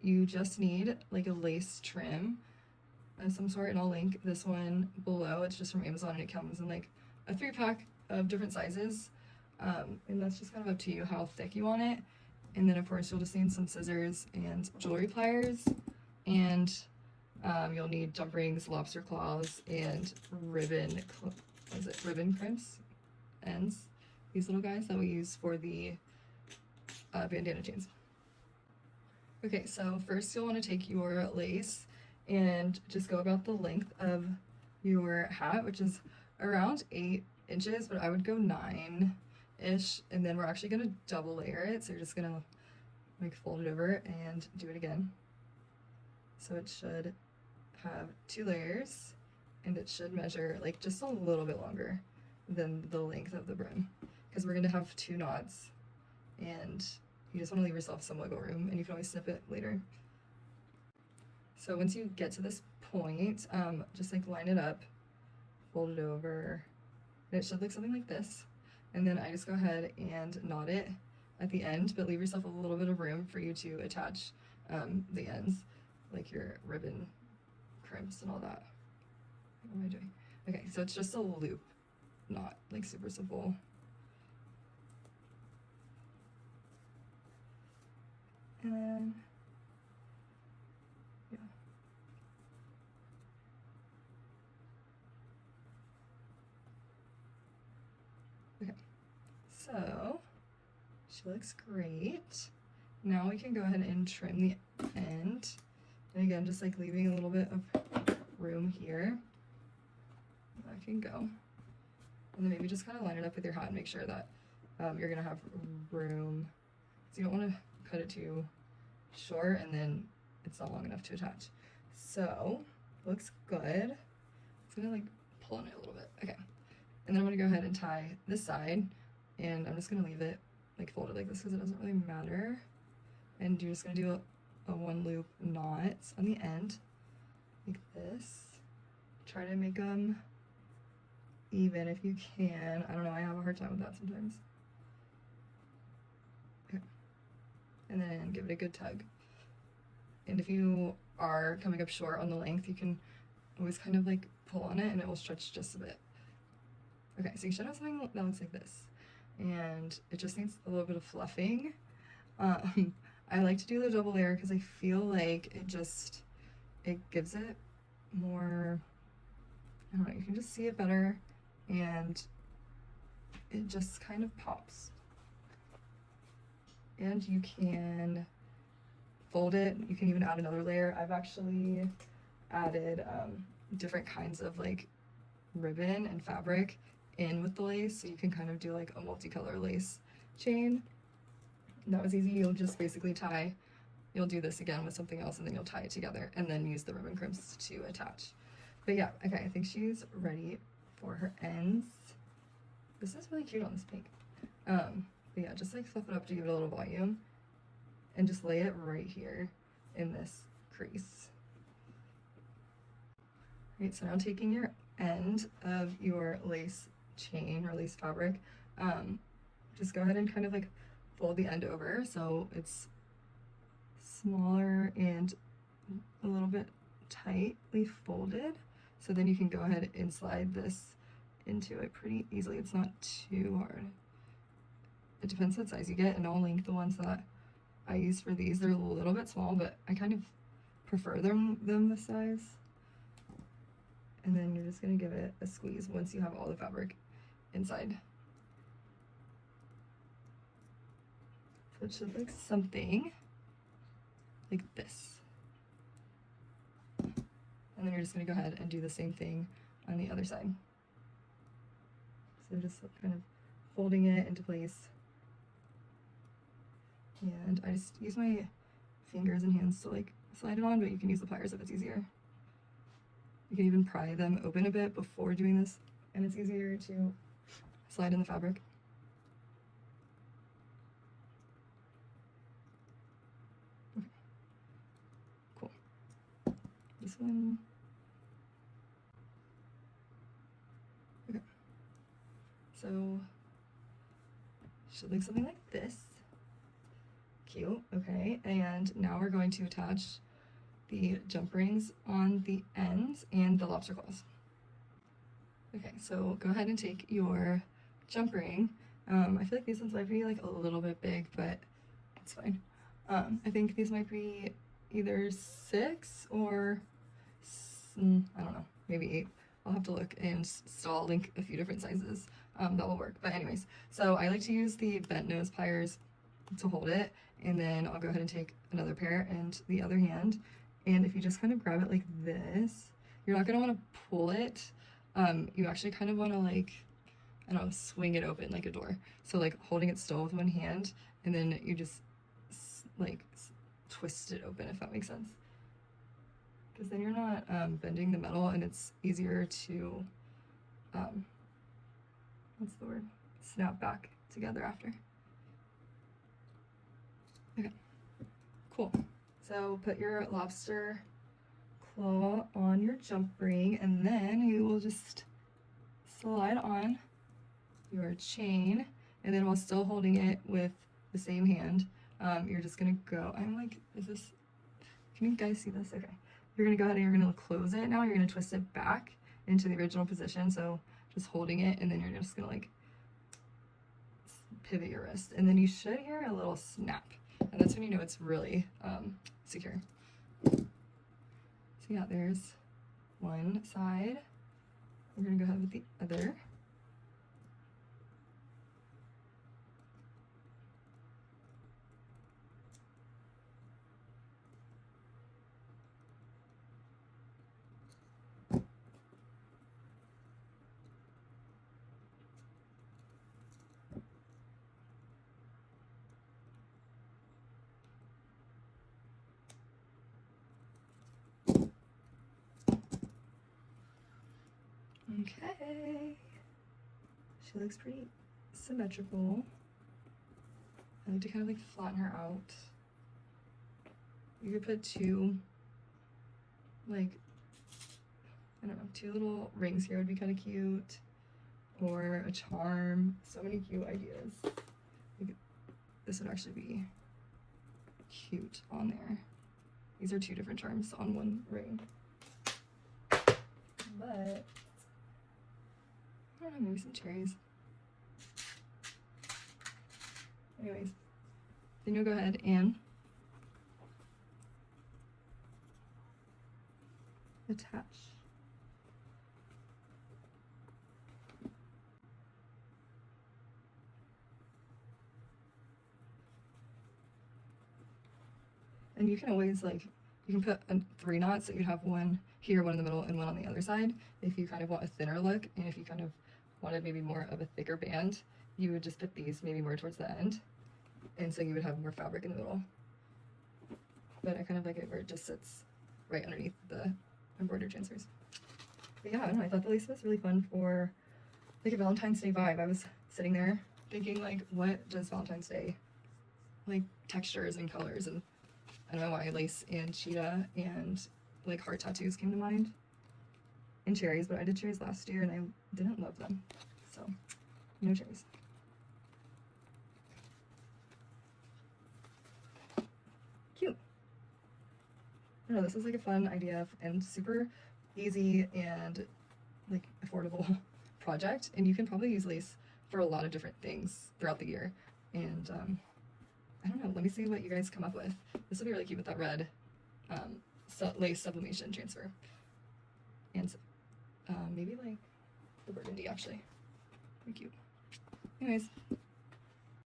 you just need like a lace trim of some sort, and I'll link this one below. It's just from Amazon and it comes in like a 3-pack of different sizes. And that's just kind of up to you how thick you want it. And then of course you'll just need some scissors and jewelry pliers, and you'll need jump rings, lobster claws, and ribbon crimps ends. These little guys that we use for the bandana chains. Okay, so first you'll want to take your lace and just go about the length of your hat, which is around 8 inches, but I would go 9-ish, and then we're actually going to double layer it, so you're just going to like fold it over and do it again. So it should have 2 layers, and it should measure like just a little bit longer than the length of the brim, because we're going to have 2 knots, and you just want to leave yourself some wiggle room, and you can always snip it later. So once you get to this point, just like line it up, fold it over, and it should look something like this. And then I just go ahead and knot it at the end, but leave yourself a little bit of room for you to attach the ends, like your ribbon crimps and all that. What am I doing? Okay, so it's just a loop knot, like super simple. And then, yeah. Okay, so she looks great. Now we can go ahead and trim the end. And again, just like leaving a little bit of room here. That can go. And then maybe just kind of line it up with your hat and make sure that you're gonna have room. So you don't want to cut it too short and then it's not long enough to attach. So looks good. It's gonna like pull on it a little bit. Okay. And then I'm gonna go ahead and tie this side, and I'm just gonna leave it like folded like this because it doesn't really matter. And you're just gonna do a 1 loop knot on the end like this. Try to make them even if you can. I don't know, I have a hard time with that sometimes. Okay. And then give it a good tug. And if you are coming up short on the length, you can always kind of like pull on it and it will stretch just a bit. Okay, so you should have something that looks like this. And it just needs a little bit of fluffing. I like to do the double layer because I feel like it gives it more, I don't know, you can just see it better and it just kind of pops. And you can fold it, you can even add another layer. I've actually added different kinds of like ribbon and fabric in with the lace, so you can kind of do like a multicolor lace chain. And that was easy. You'll just basically you'll do this again with something else and then you'll tie it together and then use the ribbon crimps to attach. But yeah, okay, I think she's ready for her ends. This is really cute on this pink. But yeah, just like fluff it up to give it a little volume and just lay it right here in this crease. Right, so now taking your end of your lace chain or lace fabric, just go ahead and kind of like fold the end over so it's smaller and a little bit tightly folded. So then you can go ahead and slide this into it pretty easily. It's not too hard. It depends what size you get, and I'll link the ones that I use for these. They're a little bit small, but I kind of prefer them this size. And then you're just gonna give it a squeeze once you have all the fabric inside. So it should look something like this. And then you're just gonna go ahead and do the same thing on the other side. So just kind of folding it into place. And I just use my fingers and hands to like slide it on, but you can use the pliers if it's easier. You can even pry them open a bit before doing this, and it's easier to slide in the fabric. Okay. Cool. This one. Okay. So should look something like this. cute. Okay, and now we're going to attach the jump rings on the ends and the lobster claws. Okay, so go ahead and take your jump ring. I feel like these ones might be like a little bit big, but it's fine. I think these might be either 6 or I don't know, maybe 8. I'll have to look, and so I'll link a few different sizes that will work. But anyways, so I like to use the bent nose pliers to hold it, and then I'll go ahead and take another pair and the other hand, and if you just kind of grab it like this, you're not going to want to pull it. You actually kind of want to, like, I don't know, swing it open like a door. So like holding it still with one hand, and then you just like twist it open, if that makes sense. Because then you're not bending the metal, and it's easier to, what's the word? Snap back together after. Okay, cool. So put your lobster claw on your jump ring, and then you will just slide on your chain, and then while still holding it with the same hand, you're just gonna go, I'm like, is this, can you guys see this? Okay. You're gonna go ahead and you're gonna close it now. You're gonna twist it back into the original position. So just holding it, and then you're just gonna like pivot your wrist, and then you should hear a little snap, and that's when you know it's really secure. So yeah, there's one side. We're gonna go ahead with the other. Okay, she looks pretty symmetrical. I like to kind of like flatten her out. You could put 2, like, I don't know, 2 little rings here would be kind of cute, or a charm. So many cute ideas. This would actually be cute on there. These are 2 different charms on one ring. But I don't know, maybe some cherries. Anyways, then you'll go ahead and attach. And you can always, like, you can put 3 knots, so you'd have one here, one in the middle, and one on the other side if you kind of want a thinner look. And if you kind of wanted maybe more of a thicker band, you would just put these maybe more towards the end, and so you would have more fabric in the middle. But I kind of like it where it just sits right underneath the embroidered transfers. But yeah, I don't know, I thought the lace was really fun for like a Valentine's Day vibe. I was sitting there thinking, like, what does Valentine's Day, like, textures and colors, and I don't know why lace and cheetah and like heart tattoos came to mind, and cherries, but I did cherries last year and I didn't love them, so no cherries. Cute. I don't know, this is like a fun idea and super easy and like affordable project, and you can probably use lace for a lot of different things throughout the year. And I don't know, let me see what you guys come up with. This will be really cute with that red lace sublimation transfer. And maybe like the burgundy, actually. Pretty cute. Anyways,